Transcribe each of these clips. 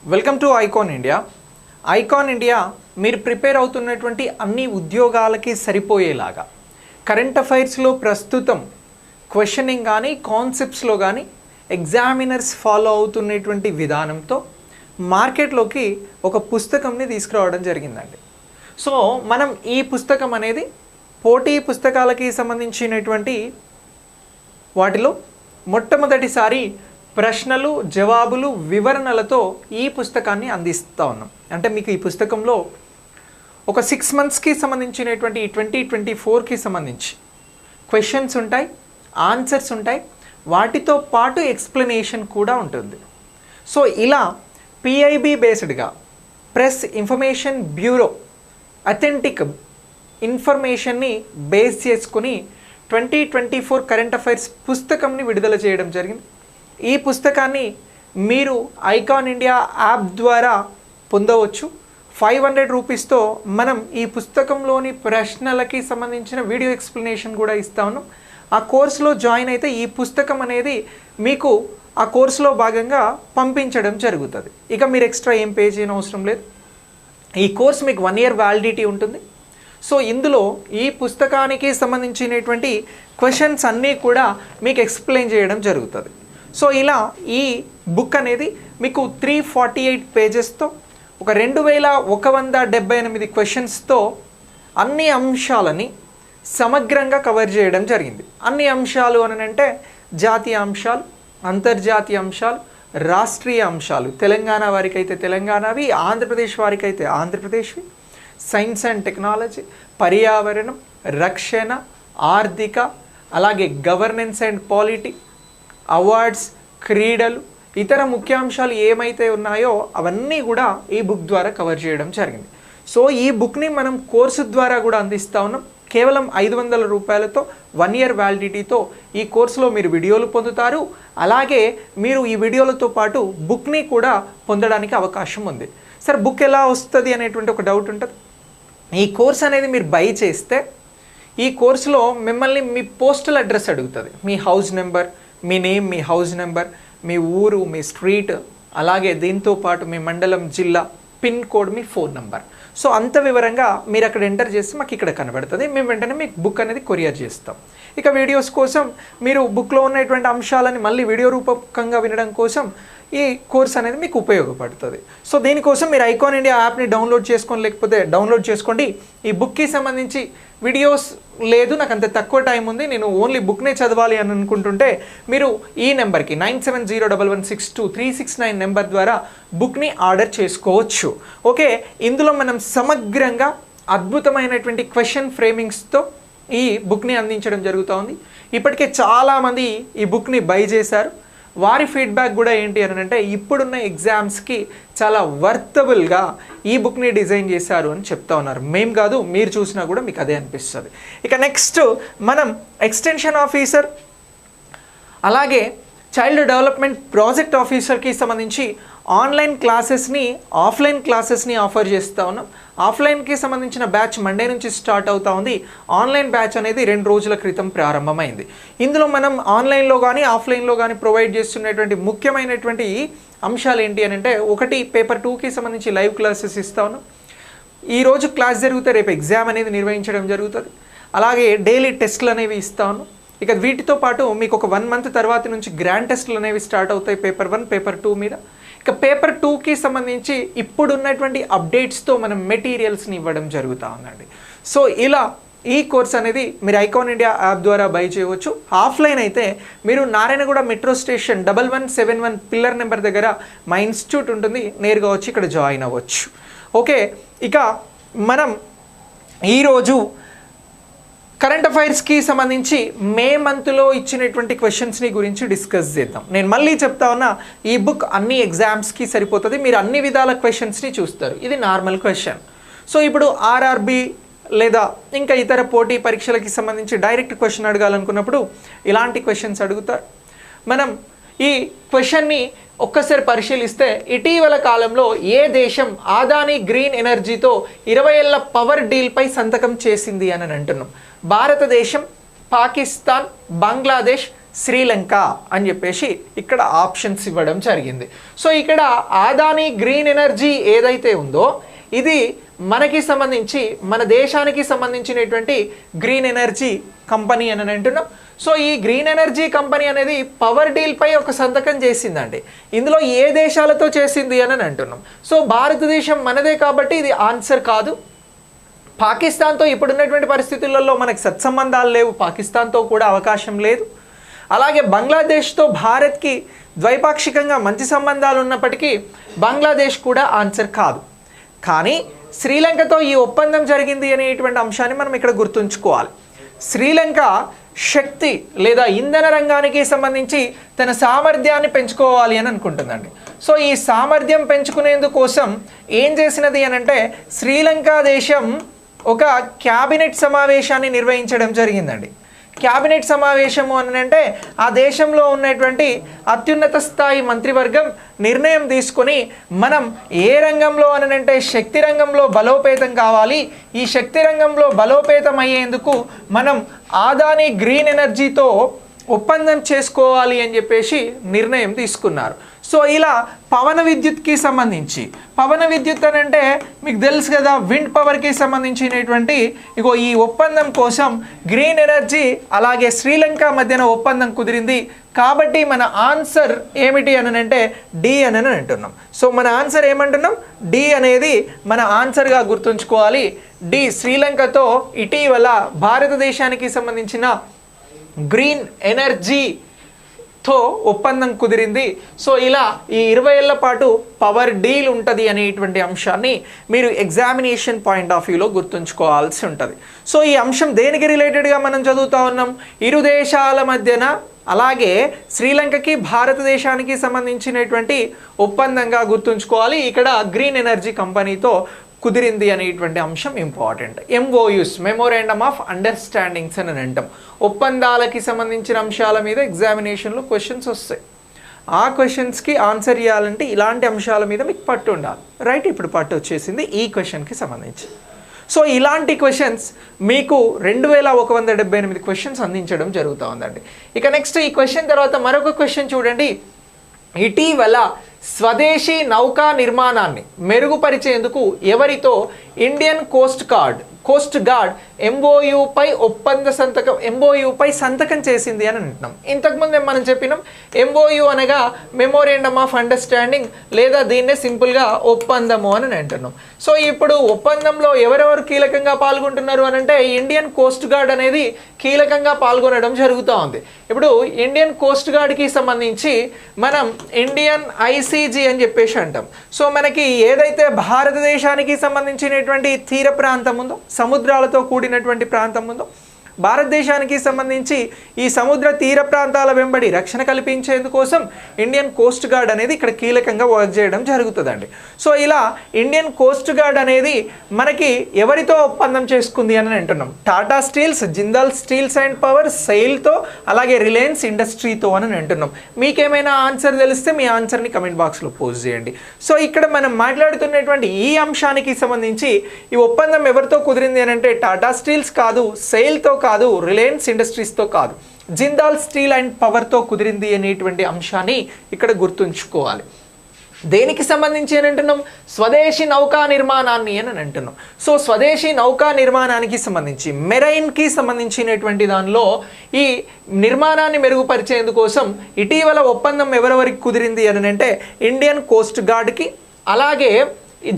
Welcome to icon India. Icon India మీరు prepare అవుతున్నటువంటి అన్ని ఉద్యోగాలకి సరిపోయేలాగా కరెంట్ అఫైర్స్లో ప్రస్తుతం క్వశ్చనింగ్ కానీ కాన్సెప్ట్స్లో కానీ ఎగ్జామినర్స్ ఫాలో అవుతున్నటువంటి విధానంతో మార్కెట్లోకి ఒక పుస్తకంని తీసుకురావడం జరిగిందండి. సో మనం ఈ పుస్తకం అనేది పోటీ పుస్తకాలకి సంబంధించినటువంటి వాటిలో మొట్టమొదటిసారి ప్రశ్నలు జవాబులు వివరణలతో ఈ పుస్తకాన్ని అందిస్తూ ఉన్నాం. అంటే మీకు ఈ పుస్తకంలో ఒక 6 మంత్స్కి సంబంధించినటువంటి 2024కి సంబంధించి క్వశ్చన్స్ ఉంటాయి, ఆన్సర్స్ ఉంటాయి, వాటితో పాటు ఎక్స్ప్లెనేషన్ కూడా ఉంటుంది. సో ఇలా పిఐబి బేస్డ్గా ప్రెస్ ఇన్ఫర్మేషన్ బ్యూరో అథెంటిక్ ఇన్ఫర్మేషన్ని బేస్ చేసుకుని 2024 కరెంట్ అఫైర్స్ పుస్తకంని విడుదల చేయడం జరిగింది. ఈ పుస్తకాన్ని మీరు ఐకాన్ ఇండియా యాప్ ద్వారా పొందవచ్చు. 500 రూపీస్తో మనం ఈ పుస్తకంలోని ప్రశ్నలకి సంబంధించిన వీడియో ఎక్స్ప్లెనేషన్ కూడా ఇస్తా ఉన్నాం. ఆ కోర్సులో జాయిన్ అయితే ఈ పుస్తకం అనేది మీకు ఆ కోర్సులో భాగంగా పంపించడం జరుగుతుంది. ఇక మీరు ఎక్స్ట్రా ఏం పే చేయని అవసరం లేదు. ఈ కోర్స్ మీకు 1 year వ్యాలిడిటీ ఉంటుంది. సో ఇందులో ఈ పుస్తకానికి సంబంధించినటువంటి క్వశ్చన్స్ అన్నీ కూడా మీకు ఎక్స్ప్లెయిన్ చేయడం జరుగుతుంది. సో ఇలా ఈ బుక్ అనేది మీకు 348 పేజెస్తో ఒక 2178 క్వశ్చన్స్తో అన్ని అంశాలని సమగ్రంగా కవర్ చేయడం జరిగింది. అన్ని అంశాలు అని అంటే జాతీయ అంశాలు, అంతర్జాతీయ అంశాలు, రాష్ట్రీయ అంశాలు, తెలంగాణ వారికి అయితే తెలంగాణవి, ఆంధ్రప్రదేశ్ వారికి అయితే ఆంధ్రప్రదేశ్వి, సైన్స్ అండ్ టెక్నాలజీ, పర్యావరణం, రక్షణ, ఆర్థిక, అలాగే గవర్నెన్స్ అండ్ పాలిటీ, అవార్డ్స్, క్రీడలు, ఇతర ముఖ్యాంశాలు ఏమైతే ఉన్నాయో అవన్నీ కూడా ఈ బుక్ ద్వారా కవర్ చేయడం జరిగింది. సో ఈ బుక్ని మనం కోర్సు ద్వారా కూడా అందిస్తూ ఉన్నాం. కేవలం 500 రూపాయలతో 1 year వ్యాలిడిటీతో ఈ కోర్సులో మీరు వీడియోలు పొందుతారు. అలాగే మీరు ఈ వీడియోలతో పాటు బుక్ని కూడా పొందడానికి అవకాశం ఉంది. సార్ బుక్ ఎలా వస్తుంది అనేటువంటి ఒక డౌట్ ఉంటుంది. ఈ కోర్స్ అనేది మీరు బై చేస్తే ఈ కోర్సులో మిమ్మల్ని మీ పోస్టల్ అడ్రస్ అడుగుతుంది. మీ హౌస్ నెంబర్, మీ నేమ్, మీ హౌస్ నెంబర్, మీ ఊరు, మీ స్ట్రీట్, అలాగే దీంతో పాటు మీ మండలం, జిల్లా, పిన్ కోడ్, మీ ఫోన్ నెంబర్. సో అంత వివరంగా మీరు అక్కడ ఎంటర్ చేస్తే మాకు ఇక్కడ కనబడుతుంది. మేము వెంటనే మీకు బుక్ అనేది కొరియర్ చేస్తాం. ఇక వీడియోస్ కోసం మీరు బుక్లో ఉన్నటువంటి అంశాలని మళ్ళీ వీడియో రూపకంగా వినడం కోసం ఈ కోర్స్ అనేది మీకు ఉపయోగపడుతుంది. సో దీనికోసం మీరు ఐకాన్ ఇండియా యాప్ని డౌన్లోడ్ చేసుకొని, లేకపోతే డౌన్లోడ్ చేసుకోండి. ఈ బుక్కి సంబంధించి వీడియోస్ లేదు, నాకు అంత తక్కువ టైం ఉంది, నేను ఓన్లీ బుక్నే చదవాలి అని అనుకుంటుంటే మీరు ఈ నెంబర్కి 9701162369 నెంబర్ ద్వారా బుక్ని ఆర్డర్ చేసుకోవచ్చు. ఓకే, ఇందులో మనం సమగ్రంగా అద్భుతమైనటువంటి క్వశ్చన్ ఫ్రేమింగ్స్తో ఈ బుక్ని అందించడం జరుగుతూ ఉంది. ఇప్పటికే చాలామంది ఈ బుక్ని బై చేశారు. వారి ఫీడ్బ్యాక్ కూడా ఏంటి అని అంటే ఇప్పుడున్న ఎగ్జామ్స్కి చాలా వర్తబుల్గా ఈ బుక్ని డిజైన్ చేశారు అని చెప్తా ఉన్నారు. మేము కాదు, మీరు చూసినా కూడా మీకు అదే అనిపిస్తుంది. ఇక నెక్స్ట్ మనం ఎక్స్టెన్షన్ ఆఫీసర్ అలాగే చైల్డ్ డెవలప్మెంట్ ప్రాజెక్ట్ ఆఫీసర్కి సంబంధించి ఆన్లైన్ క్లాసెస్ని, ఆఫ్లైన్ క్లాసెస్ని ఆఫర్ చేస్తూ ఉన్నాం. ఆఫ్లైన్కి సంబంధించిన బ్యాచ్ మండే నుంచి స్టార్ట్ అవుతూ ఉంది. ఆన్లైన్ బ్యాచ్ అనేది 2 రోజుల క్రితం ప్రారంభమైంది. ఇందులో మనం ఆన్లైన్లో కానీ ఆఫ్లైన్లో కానీ ప్రొవైడ్ చేస్తున్నటువంటి ముఖ్యమైనటువంటి అంశాలు ఏంటి అని అంటే, ఒకటి పేపర్ 2కి సంబంధించి లైవ్ క్లాసెస్ ఇస్తా ఉన్నాం. ఈరోజు క్లాస్ జరిగితే రేపు ఎగ్జామ్ అనేది నిర్వహించడం జరుగుతుంది. అలాగే డైలీ టెస్ట్లు అనేవి ఇస్తా ఉన్నాం. ఇక వీటితో పాటు మీకు ఒక 1 month తర్వాత నుంచి గ్రాండ్ టెస్ట్లు అనేవి స్టార్ట్ అవుతాయి పేపర్ 1, పేపర్ 2 మీద. ఇక పేపర్ 2కి సంబంధించి ఇప్పుడున్నటువంటి అప్డేట్స్తో మనం మెటీరియల్స్ని ఇవ్వడం జరుగుతూ ఉందండి. సో ఇలా ఈ కోర్స్ అనేది మీరు ఐకాన్ ఇండియా యాప్ ద్వారా బై చేయవచ్చు. ఆఫ్లైన్ అయితే మీరు Narayanguda metro station 1171 pillar number దగ్గర మా ఇన్స్టిట్యూట్ ఉంటుంది, నేరుగా వచ్చి ఇక్కడ జాయిన్ అవ్వచ్చు. ఓకే, ఇక మనం ఈరోజు కరెంట్ అఫైర్స్కి సంబంధించి మే మంత్లో ఇచ్చినటువంటి క్వశ్చన్స్ని గురించి డిస్కస్ చేద్దాం. నేను మళ్ళీ చెప్తా ఉన్నా, ఈ బుక్ అన్ని ఎగ్జామ్స్కి సరిపోతుంది. మీరు అన్ని విధాల క్వశ్చన్స్ని చూస్తారు. ఇది నార్మల్ క్వశ్చన్. సో ఇప్పుడు ఆర్ఆర్బి లేదా ఇంకా ఇతర పోటీ పరీక్షలకి సంబంధించి డైరెక్ట్ క్వశ్చన్ అడగాలనుకున్నప్పుడు ఇలాంటి క్వశ్చన్స్ అడుగుతారు. మనం ఈ క్వశ్చన్ని ఒక్కసారి పరిశీలిస్తే, ఇటీవల కాలంలో ఏ దేశం ఆదాని గ్రీన్ ఎనర్జీతో 20 ఏళ్ల పవర్ డీల్పై సంతకం చేసింది అని అంటున్నాం. భారతదేశం, పాకిస్తాన్, బంగ్లాదేశ్, శ్రీలంక అని చెప్పేసి ఇక్కడ ఆప్షన్స్ ఇవ్వడం జరిగింది. సో ఇక్కడ ఆదాని గ్రీన్ ఎనర్జీ ఏదైతే ఉందో ఇది మనకి సంబంధించి మన దేశానికి సంబంధించినటువంటి గ్రీన్ ఎనర్జీ కంపెనీ అని అంటున్నాం. సో ఈ గ్రీన్ ఎనర్జీ కంపెనీ అనేది పవర్ డీల్ పై ఒక సంతకం చేసిందండి. ఇందులో ఏ దేశాలతో చేసింది అని అంటున్నాం. సో భారతదేశం మనదే కాబట్టి ఇది ఆన్సర్ కాదు. పాకిస్తాన్తో ఇప్పుడున్నటువంటి పరిస్థితులలో మనకు సత్సంబంధాలు లేవు, పాకిస్తాన్తో కూడా అవకాశం లేదు. అలాగే బంగ్లాదేశ్తో భారత్కి ద్వైపాక్షికంగా మంచి సంబంధాలు ఉన్నప్పటికీ బంగ్లాదేశ్ కూడా ఆన్సర్ కాదు. కానీ శ్రీలంకతో ఈ ఒప్పందం జరిగింది అనేటువంటి అంశాన్ని మనం ఇక్కడ గుర్తుంచుకోవాలి. శ్రీలంక శక్తి లేదా ఇంధన రంగానికి సంబంధించి తన సామర్థ్యాన్ని పెంచుకోవాలి అని అనుకుంటుందండి. సో ఈ సామర్థ్యం పెంచుకునేందుకోసం ఏం చేసినది అని అంటే శ్రీలంక దేశం ఒక క్యాబినెట్ సమావేశాన్ని నిర్వహించడం జరిగిందండి. క్యాబినెట్ సమావేశము అని అంటే ఆ దేశంలో ఉన్నటువంటి అత్యున్నత స్థాయి మంత్రివర్గం నిర్ణయం తీసుకొని మనం ఏ రంగంలో అని అంటే శక్తి రంగంలో బలోపేతం కావాలి, ఈ శక్తి రంగంలో బలోపేతం అయ్యేందుకు మనం ఆదాని గ్రీన్ ఎనర్జీతో ఒప్పందం చేసుకోవాలి అని చెప్పేసి నిర్ణయం తీసుకున్నారు. సో ఇలా పవన విద్యుత్కి సంబంధించి, పవన విద్యుత్ అని అంటే మీకు తెలుసు కదా, విండ్ పవర్కి సంబంధించినటువంటి ఇగో ఈ ఒప్పందం కోసం గ్రీన్ ఎనర్జీ అలాగే శ్రీలంక మధ్యన ఒప్పందం కుదిరింది. కాబట్టి మన ఆన్సర్ ఏమిటి అని అంటే డి అని అంటున్నాం. సో మన ఆన్సర్ ఏమంటున్నాం, డి అనేది మన ఆన్సర్గా గుర్తుంచుకోవాలి. డి శ్రీలంకతో ఇటీవల భారతదేశానికి సంబంధించిన గ్రీన్ ఎనర్జీతో ఒప్పందం కుదిరింది. సో ఇలా ఈ 20 ఏళ్ల పాటు పవర్ డీల్ ఉంటుంది అనేటువంటి అంశాన్ని మీరు ఎగ్జామినేషన్ పాయింట్ ఆఫ్ వ్యూలో గుర్తుంచుకోవాల్సి ఉంటుంది. సో ఈ అంశం దేనికి రిలేటెడ్గా మనం చదువుతా ఉన్నాం, ఇరు దేశాల మధ్యన అలాగే శ్రీలంకకి భారతదేశానికి సంబంధించినటువంటి ఒప్పందంగా గుర్తుంచుకోవాలి. ఇక్కడ గ్రీన్ ఎనర్జీ కంపెనీతో కుదిరింది అనేటువంటి అంశం important. MoUs memorandum of understandings అని అంటాం. ఒప్పందాలకి సంబంధించిన అంశాల మీద ఎగ్జామినేషన్లో క్వశ్చన్స్ వస్తాయి. ఆ క్వశ్చన్స్కి ఆన్సర్ ఇవ్వాలంటే ఇలాంటి అంశాల మీద మీకు పట్టు ఉండాలి. రైట్, ఇప్పుడు పట్టు వచ్చేసింది ఈ క్వశ్చన్కి సంబంధించి. సో ఇలాంటి క్వశ్చన్స్ మీకు 2178 క్వశ్చన్స్ అందించడం జరుగుతూ ఉందండి. ఇక నెక్స్ట్ ఈ క్వశ్చన్ తర్వాత మరొక క్వశ్చన్ చూడండి. ఇటీవల స్వదేశీ నౌకా నిర్మాణాన్ని మెరుగుపరిచేందుకు ఎవరితో ఇండియన్ కోస్ట్ గార్డ్ ఎంఓయూపై సంతకం చేసింది అని అంటున్నాం. ఇంతకుముందే మనం చెప్పినాం ఎంఓయూ అనగా మెమోరాండమ్ ఆఫ్ అండర్స్టాండింగ్ లేదా దీన్నే సింపుల్గా ఒప్పందము అని అంటున్నాం. సో ఇప్పుడు ఒప్పందంలో ఎవరెవరు కీలకంగా పాల్గొంటున్నారు అని అంటే ఇండియన్ కోస్ట్ గార్డ్ అనేది కీలకంగా పాల్గొనడం జరుగుతూ ఉంది. ఇప్పుడు ఇండియన్ కోస్ట్ గార్డ్కి సంబంధించి మనం ఇండియన్ ఐసీజీ అని చెప్పేసి అంటాం. సో మనకి ఏదైతే భారతదేశానికి సంబంధించినటువంటి తీర ప్రాంతం ఉందో, సముద్రాలతో కూడినటువంటి ప్రాంతం ఉందో, భారతదేశానికి సంబంధించి ఈ సముద్ర తీర ప్రాంతాల వెంబడి రక్షణ కల్పించేందుకోసం ఇండియన్ కోస్ట్ గార్డ్ అనేది ఇక్కడ కీలకంగా వర్క్ చేయడం జరుగుతుందండి. సో ఇలా ఇండియన్ కోస్ట్ గార్డ్ అనేది మనకి ఎవరితో ఒప్పందం చేసుకుంది అని అంటున్నాం, Tata steels, Jindal steels and power, సెయిల్తో, అలాగే రిలయన్స్ ఇండస్ట్రీతో అని అంటున్నాం. మీకేమైనా ఆన్సర్ తెలిస్తే మీ ఆన్సర్ని కమెంట్ బాక్స్లో పోస్ట్ చేయండి. సో ఇక్కడ మనం మాట్లాడుతున్నటువంటి ఈ అంశానికి సంబంధించి ఈ ఒప్పందం ఎవరితో కుదిరింది అని అంటే టాటా స్టీల్స్ కాదు, సెయిల్తో కాదు, రిలయన్స్ ఇండస్ట్రీస్తో కాదు, జిందాల్ స్టీల్ అండ్ పవర్తో కుదిరింది అనేటువంటి అంశాన్ని ఇక్కడ గుర్తుంచుకోవాలి. దేనికి సంబంధించి అని అంటున్నాం, స్వదేశీ నౌకా నిర్మాణాన్ని అని అంటున్నాం. సో స్వదేశీ నౌకా నిర్మాణానికి సంబంధించి మెరైన్కి సంబంధించినటువంటి దానిలో ఈ నిర్మాణాన్ని మెరుగుపరిచేందుకోసం ఇటీవల ఒప్పందం ఎవరెవరికి కుదిరింది అని అంటే ఇండియన్ కోస్ట్ గార్డ్కి అలాగే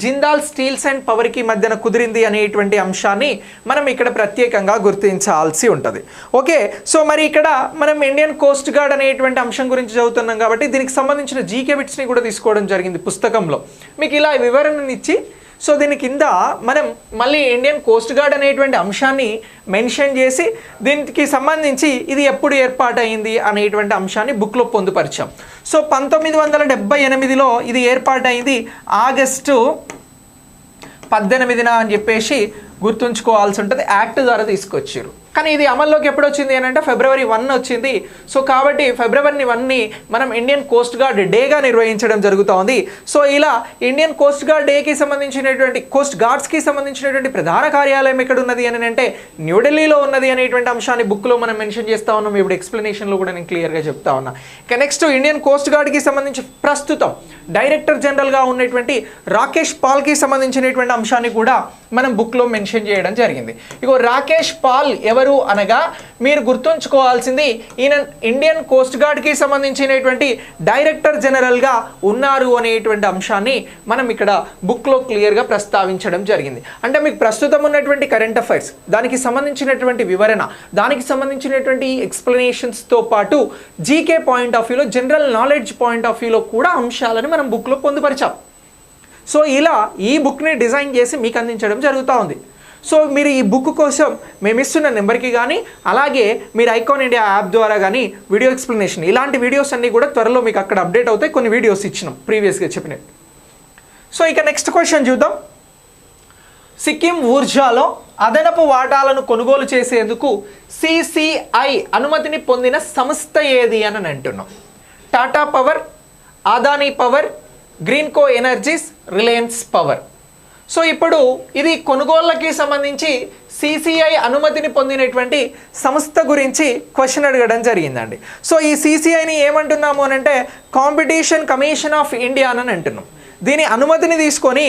జిందాల్ స్టీల్స్ అండ్ పవర్కి మధ్యన కుదిరింది అనేటువంటి అంశాన్ని మనం ఇక్కడ ప్రత్యేకంగా గుర్తించాల్సి ఉంటుంది. ఓకే, సో మరి ఇక్కడ మనం ఇండియన్ కోస్ట్ గార్డ్ అనేటువంటి అంశం గురించి చదువుతున్నాం కాబట్టి దీనికి సంబంధించిన జీకే బిట్స్ని కూడా తీసుకోవడం జరిగింది పుస్తకంలో. మీకు ఇలా వివరణనిచ్చి సో దీని కింద మనం మళ్ళీ ఇండియన్ కోస్ట్ గార్డ్ అనేటువంటి అంశాన్ని మెన్షన్ చేసి దీనికి సంబంధించి ఇది ఎప్పుడు ఏర్పాటైంది అనేటువంటి అంశాన్ని బుక్లో పొందుపరిచాం. సో 1978లో ఇది ఏర్పాటైంది ఆగస్టు 18న అని చెప్పేసి గుర్తుంచుకోవాల్సి ఉంటుంది. యాక్ట్ ద్వారా తీసుకొచ్చారు. కానీ ఇది అమల్లోకి ఎప్పుడు వచ్చింది అని అంటే February 1 వచ్చింది. సో కాబట్టి February 1ని మనం ఇండియన్ కోస్ట్ గార్డ్ డేగా నిర్వహించడం జరుగుతోంది. సో ఇలా ఇండియన్ కోస్ట్ గార్డ్ డేకి సంబంధించినటువంటి కోస్ట్ గార్డ్స్కి సంబంధించినటువంటి ప్రధాన కార్యాలయం ఎక్కడ ఉన్నది అని అంటే న్యూఢిల్లీలో ఉన్నది అనేటువంటి అంశాన్ని బుక్లో మనం మెన్షన్ చేస్తూ ఉన్నాం. ఇప్పుడు ఎక్స్ప్లెనేషన్లో కూడా నేను క్లియర్గా చెప్తా ఉన్నా. ఇక నెక్స్ట్ ఇండియన్ కోస్ట్ గార్డ్కి సంబంధించి ప్రస్తుతం డైరెక్టర్ జనరల్గా ఉన్నటువంటి రాకేష్ పాల్కి సంబంధించినటువంటి అంశాన్ని కూడా మనం బుక్లో మెన్షన్ చేయడం జరిగింది. ఇగో రాకేష్ పాల్ ఎవరు అనగా మీరు గుర్తుంచుకోవాల్సింది ఈయన ఇండియన్ కోస్ట్ గార్డ్కి సంబంధించినటువంటి డైరెక్టర్ జనరల్గా ఉన్నారు అనేటువంటి అంశాన్ని మనం ఇక్కడ బుక్లో క్లియర్గా ప్రస్తావించడం జరిగింది. అంటే మీకు ప్రస్తుతం ఉన్నటువంటి కరెంట్ అఫైర్స్, దానికి సంబంధించినటువంటి వివరణ, దానికి సంబంధించినటువంటి ఎక్స్ప్లెనేషన్స్తో పాటు జీకే పాయింట్ ఆఫ్ వ్యూలో, జనరల్ నాలెడ్జ్ పాయింట్ ఆఫ్ వ్యూలో కూడా అంశాలను మనం బుక్లో పొందుపరిచాం. సో ఇలా ఈ బుక్ని డిజైన్ చేసి మీకు అందించడం జరుగుతూ ఉంది. సో మీరు ఈ బుక్ కోసం మేము ఇస్తున్న నెంబర్కి కానీ, అలాగే మీరు ఐకాన్ ఇండియా యాప్ ద్వారా కానీ వీడియో ఎక్స్ప్లెనేషన్, ఇలాంటి వీడియోస్ అన్నీ కూడా త్వరలో మీకు అక్కడ అప్డేట్ అవుతాయి. కొన్ని వీడియోస్ ఇచ్చినాం ప్రీవియస్గా చెప్పినట్టు. సో ఇక నెక్స్ట్ క్వశ్చన్ చూద్దాం. సిక్కిం ఊర్జాలో అదనపు వాటాలను కొనుగోలు చేసేందుకు CCI అనుమతిని పొందిన సంస్థ ఏది అని అంటున్నాం. Tata power, Adani power, Greenko energies, Reliance power. So ఇప్పుడు ఇది కొనుగోళ్లకి సంబంధించి CCI అనుమతిని పొందినటువంటి సంస్థ గురించి క్వశ్చన్ అడగడం జరిగిందండి. సో ఈ CCIని ఏమంటున్నాము అని అంటే కాంపిటీషన్ కమిషన్ ఆఫ్ ఇండియా అని అంటున్నాం. దీని అనుమతిని తీసుకొని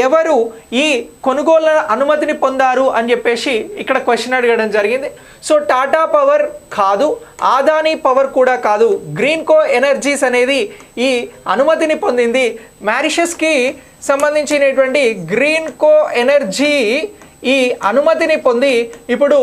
ఎవరు ఈ కొనుగోలు అనుమతిని పొందారు అని చెప్పేసి ఇక్కడ క్వశ్చన్ అడగడం జరిగింది. సో టాటా పవర్ కాదు, అదానీ పవర్ కూడా కాదు, గ్రీన్కో ఎనర్జీస్ అనేది ఈ అనుమతిని పొందింది. మారిషస్కి సంబంధించినటువంటి గ్రీన్కో ఎనర్జీ ఈ అనుమతిని పొంది ఇప్పుడు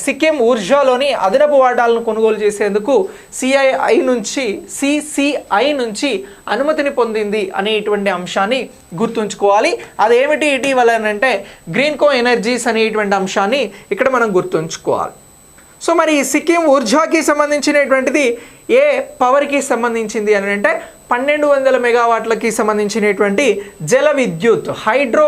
సిక్కిం ఊర్జాలోని అదనపు వాటాలను కొనుగోలు చేసేందుకు CCI నుంచి అనుమతిని పొందింది అనేటువంటి అంశాన్ని గుర్తుంచుకోవాలి. అదేమిటి ఇటీవల అంటే గ్రీన్కో ఎనర్జీస్ అనేటువంటి అంశాన్ని ఇక్కడ మనం గుర్తుంచుకోవాలి. సో మరి సిక్కిం ఊర్జాకి సంబంధించినటువంటిది ఏ పవర్కి సంబంధించింది అని అంటే 1200 మెగావాట్లకి సంబంధించినటువంటి జల విద్యుత్, హైడ్రో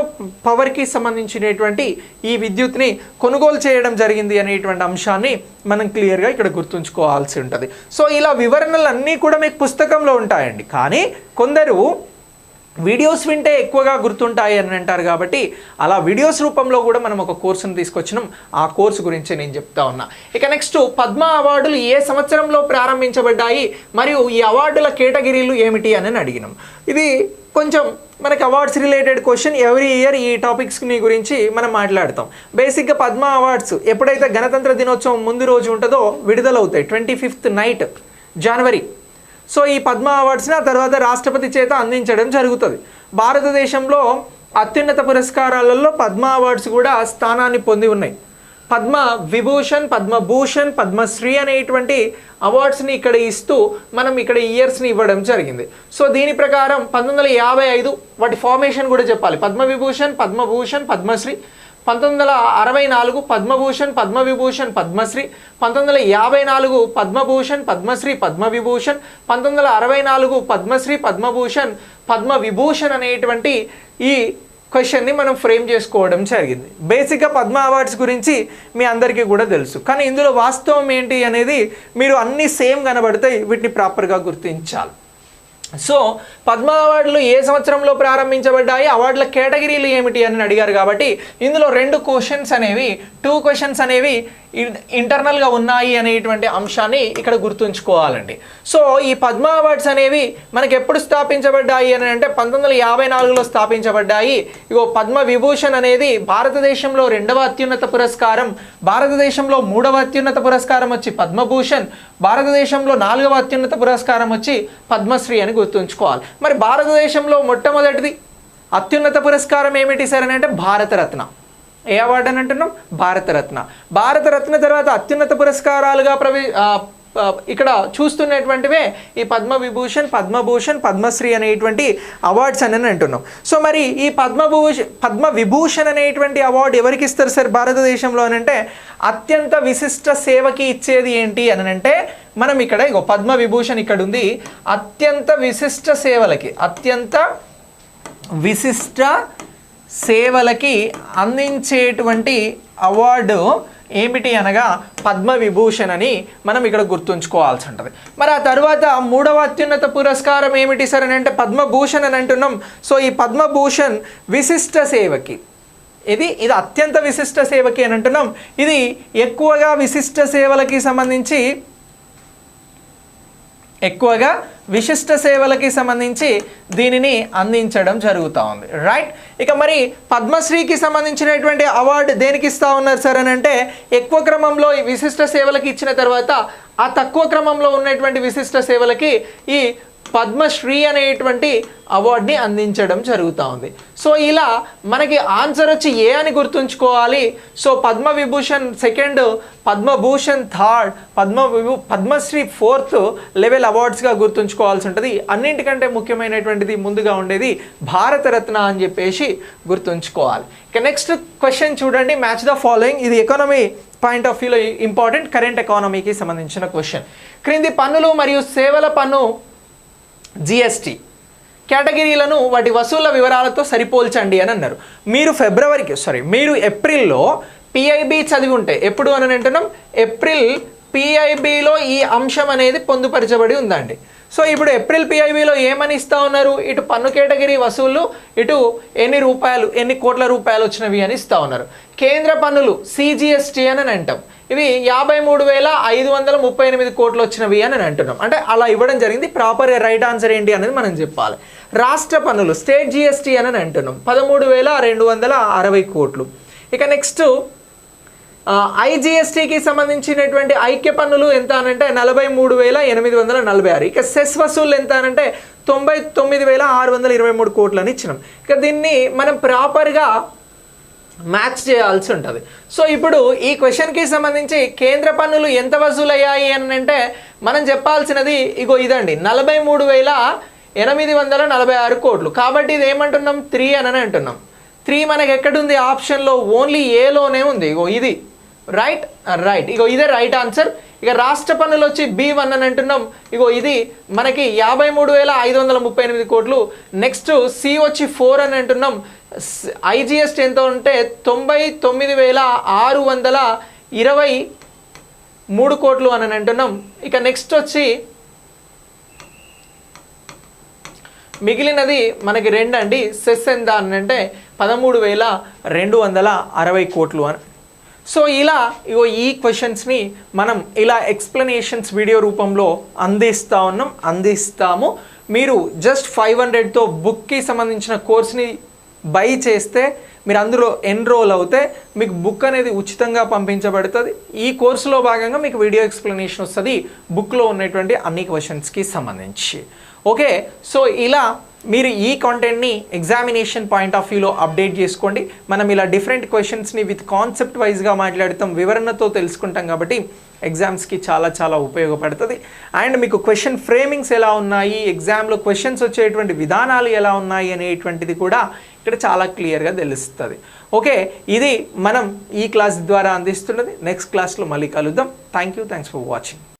పవర్కి సంబంధించినటువంటి ఈ విద్యుత్ని కొనుగోలు చేయడం జరిగింది అనేటువంటి అంశాన్ని మనం క్లియర్గా ఇక్కడ గుర్తుంచుకోవాల్సి ఉంటుంది. సో ఇలా వివరణలు అన్నీ కూడా మీకు పుస్తకంలో ఉంటాయండి. కానీ కొందరు వీడియోస్ వింటే ఎక్కువగా గుర్తుంటాయి అని అంటారు. కాబట్టి అలా వీడియోస్ రూపంలో కూడా మనం ఒక కోర్సును తీసుకొచ్చినాం. ఆ కోర్సు గురించి నేను చెప్తా ఉన్నా. ఇక నెక్స్ట్ పద్మ అవార్డులు ఏ సంవత్సరంలో ప్రారంభించబడ్డాయి మరియు ఈ అవార్డుల కేటగిరీలు ఏమిటి అని అడిగినాం. ఇది కొంచెం మనకి awards related question. Every year ఈ టాపిక్స్ని గురించి మనం మాట్లాడతాం. బేసిక్గా పద్మ అవార్డ్స్ ఎప్పుడైతే గణతంత్ర దినోత్సవం ముందు రోజు ఉంటుందో విడుదలవుతాయి, 25th నైట్ జనవరి. సో ఈ పద్మ అవార్డ్స్ని ఆ తర్వాత రాష్ట్రపతి చేత అందించడం జరుగుతుంది. భారతదేశంలో అత్యున్నత పురస్కారాలలో పద్మ అవార్డ్స్ కూడా స్థానాన్ని పొంది ఉన్నాయి. పద్మ విభూషణ్, పద్మభూషణ్, పద్మశ్రీ అనేటువంటి అవార్డ్స్ని ఇక్కడ ఇస్తూ మనం ఇక్కడ ఇయర్స్ని ఇవ్వడం జరిగింది. సో దీని ప్రకారం 1955 వాటి ఫార్మేషన్ కూడా చెప్పాలి. పద్మవిభూషణ్, పద్మభూషణ్, పద్మశ్రీ. 1964 పద్మభూషణ్, పద్మవిభూషణ్, పద్మశ్రీ. 1954 పద్మభూషణ్, పద్మశ్రీ, పద్మవిభూషణ్. 1964 పద్మశ్రీ, పద్మభూషణ్, పద్మవిభూషణ్ అనేటువంటి ఈ క్వశ్చన్ని మనం ఫ్రేమ్ చేసుకోవడం జరిగింది. బేసిక్గా పద్మ అవార్డ్స్ గురించి మీ అందరికీ కూడా తెలుసు. కానీ ఇందులో వాస్తవం ఏంటి అనేది మీరు అన్నీ సేమ్ కనబడతాయి, వీటిని ప్రాపర్గా గుర్తించాలి. సో పద్మ అవార్డులు ఏ సంవత్సరంలో ప్రారంభించబడ్డాయి, అవార్డుల కేటగిరీలు ఏమిటి అని అడిగారు. కాబట్టి ఇందులో 2 క్వశ్చన్స్ అనేవి ఇంటర్నల్గా ఉన్నాయి అనేటువంటి అంశాన్ని ఇక్కడ గుర్తుంచుకోవాలండి. సో ఈ పద్మ అవార్డ్స్ అనేవి మనకి ఎప్పుడు స్థాపించబడ్డాయి అని అంటే 1954లో స్థాపించబడ్డాయి. ఇగో పద్మ విభూషణ్ అనేది భారతదేశంలో 2వ అత్యున్నత పురస్కారం, భారతదేశంలో 3వ అత్యున్నత పురస్కారం వచ్చి పద్మభూషణ్, భారతదేశంలో 4వ అత్యున్నత పురస్కారం వచ్చి పద్మశ్రీ అని గుర్తుంచుకోవాలి. మరి భారతదేశంలో మొట్టమొదటిది అత్యున్నత పురస్కారం ఏమిటి సార్ అని అంటే భారతరత్న. ఏ అవార్డు అని అంటున్నాం? భారతరత్న. భారతరత్న తర్వాత అత్యున్నత పురస్కారాలుగా ఇక్కడ చూస్తున్నటువంటివే ఈ పద్మవిభూషణ్, పద్మభూషణ్, పద్మశ్రీ అనేటువంటి అవార్డ్స్ అని అంటున్నాం. సో మరి ఈ పద్మవిభూషణ్ అనేటువంటి అవార్డు ఎవరికి ఇస్తారు సార్ భారతదేశంలో అని అంటే అత్యంత విశిష్ట సేవకి ఇచ్చేది ఏంటి అని అంటే మనం ఇక్కడ ఇగో పద్మవిభూషణ్ ఇక్కడ ఉంది. అత్యంత విశిష్ట సేవలకి అందించేటువంటి అవార్డు ఏమిటి అనగా పద్మవిభూషణ్ అని మనం ఇక్కడ గుర్తుంచుకోవాల్సి ఉంటుంది. మరి ఆ తర్వాత మూడవ అత్యున్నత పురస్కారం ఏమిటి సార్ అని అంటే పద్మభూషణ్ అని అంటున్నాం. సో ఈ పద్మభూషణ్ విశిష్ట సేవకి, ఇది అత్యంత విశిష్ట సేవకి అని అంటున్నాం. ఇది ఎక్కువగా విశిష్ట సేవలకి సంబంధించి దీనిని అందించడం జరుగుతూ ఉంది, రైట్. ఇక మరి పద్మశ్రీకి సంబంధించినటువంటి అవార్డు దేనికి ఇస్తూ ఉన్నారు సార్ అని అంటే ఎక్కువ క్రమంలో ఈ విశిష్ట సేవలకి ఇచ్చిన తర్వాత ఆ తక్కువ క్రమంలో ఉన్నటువంటి విశిష్ట సేవలకి ఈ పద్మశ్రీ అనేటువంటి అవార్డుని అందించడం జరుగుతూ ఉంది. సో ఇలా మనకి ఆన్సర్ వచ్చి ఏ అని గుర్తుంచుకోవాలి. So Padma Vibhushan second, Padma Bhushan third, Padmashri fourth level అవార్డ్స్గా గుర్తుంచుకోవాల్సి ఉంటుంది. అన్నింటికంటే ముఖ్యమైనటువంటిది ముందుగా ఉండేది భారతరత్న అని చెప్పేసి గుర్తుంచుకోవాలి. ఇక నెక్స్ట్ క్వశ్చన్ చూడండి, మ్యాచ్ ద ఫాలోయింగ్. ఇది ఎకానమీ పాయింట్ ఆఫ్ వ్యూలో ఇంపార్టెంట్, కరెంట్ ఎకానమీకి సంబంధించిన క్వశ్చన్. క్రింది పన్నులు మరియు సేవల పన్ను జిఎస్టీ కేటగిరీలను వాటి వసూళ్ల వివరాలతో సరిపోల్చండి అని అన్నారు. మీరు ఏప్రిల్లో పిఐబి చదివి ఉంటే, ఎప్పుడు అని అంటున్నాం, ఏప్రిల్ పిఐబిలో ఈ అంశం అనేది పొందుపరచబడి ఉందండి. సో ఇప్పుడు ఏప్రిల్ పిఐబిలో ఏమని ఇస్తూ ఉన్నారు, ఇటు పన్ను కేటగిరీ వసూళ్ళు, ఇటు ఎన్ని కోట్ల రూపాయలు వచ్చినవి అని ఇస్తూ ఉన్నారు. కేంద్ర పన్నులు సిజిఎస్టీ అని అంటాం, ఇవి 53,538 కోట్లు వచ్చినవి అని అంటున్నాం. అంటే అలా ఇవ్వడం జరిగింది. ప్రాపర్ రైట్ ఆన్సర్ ఏంటి అనేది మనం చెప్పాలి. రాష్ట్ర పన్నులు స్టేట్ జిఎస్టీ అని అంటున్నాం, 13,260 కోట్లు. ఇక నెక్స్ట్ ఐజిఎస్టీకి సంబంధించినటువంటి ఐక్య పన్నులు ఎంత అనంటే 43,846. ఇక సెస్ వసూళ్ళు ఎంత అనంటే 99,623 కోట్లు అని ఇచ్చినాం. ఇక దీన్ని మనం ప్రాపర్గా మ్యాచ్ చేయాల్సి ఉంటుంది. సో ఇప్పుడు ఈ క్వశ్చన్కి సంబంధించి కేంద్ర పన్నులు ఎంత వసూలయ్యాయి అని అంటే మనం చెప్పాల్సినది ఇదండి, 43,846 కోట్లు. కాబట్టి ఇది ఏమంటున్నాం, 3 అని అంటున్నాం. 3 మనకి ఎక్కడుంది ఆప్షన్లో, ఓన్లీ ఏలోనే ఉంది. ఇది రైట్. ఇదే రైట్ ఆన్సర్. ఇక రాష్ట్ర పన్నులు వచ్చి B1 అని అంటున్నాం. ఇది మనకి 53,538 కోట్లు. నెక్స్ట్ సి వచ్చి 4 అని అంటున్నాం. ఐజిఎస్టీ ఎంత ఉంటే 99,623 కోట్లు అని అంటున్నాం. ఇక నెక్స్ట్ వచ్చి మిగిలినది మనకి 2 అండి. సెస్ ఎంత అని అంటే 13,260 కోట్లు అని. సో ఇలా ఈ క్వశ్చన్స్ని మనం ఇలా ఎక్స్ప్లెనేషన్స్ వీడియో రూపంలో అందిస్తాము. మీరు జస్ట్ 500తో బుక్కి సంబంధించిన కోర్స్ని బై చేస్తే, మీరు అందులో ఎన్రోల్ అవుతే మీకు బుక్ అనేది ఉచితంగా పంపించబడుతుంది. ఈ కోర్సులో భాగంగా మీకు వీడియో ఎక్స్ప్లెనేషన్ వస్తుంది బుక్లో ఉన్నటువంటి అన్ని క్వశ్చన్స్కి సంబంధించి. ఓకే, సో ఇలా మీరు ఈ కంటెంట్ని ఎగ్జామినేషన్ పాయింట్ ఆఫ్ వ్యూలో అప్డేట్ చేసుకోండి. మనం ఇలా డిఫరెంట్ క్వశ్చన్స్ని విత్ కాన్సెప్ట్ వైజ్గా మాట్లాడతాం, వివరణతో తెలుసుకుంటాం. కాబట్టి ఎగ్జామ్స్కి చాలా ఉపయోగపడుతుంది. అండ్ మీకు క్వశ్చన్ ఫ్రేమింగ్స్ ఎలా ఉన్నాయి, ఎగ్జామ్లో క్వశ్చన్స్ వచ్చేటువంటి విధానాలు ఎలా ఉన్నాయి అనేటువంటిది కూడా ఇక్కడ చాలా క్లియర్గా తెలుస్తుంది. ఓకే, ఇది మనం ఈ క్లాస్ ద్వారా అందిస్తున్నది. నెక్స్ట్ క్లాస్లో మళ్ళీ కలుద్దాం. Thanks for watching.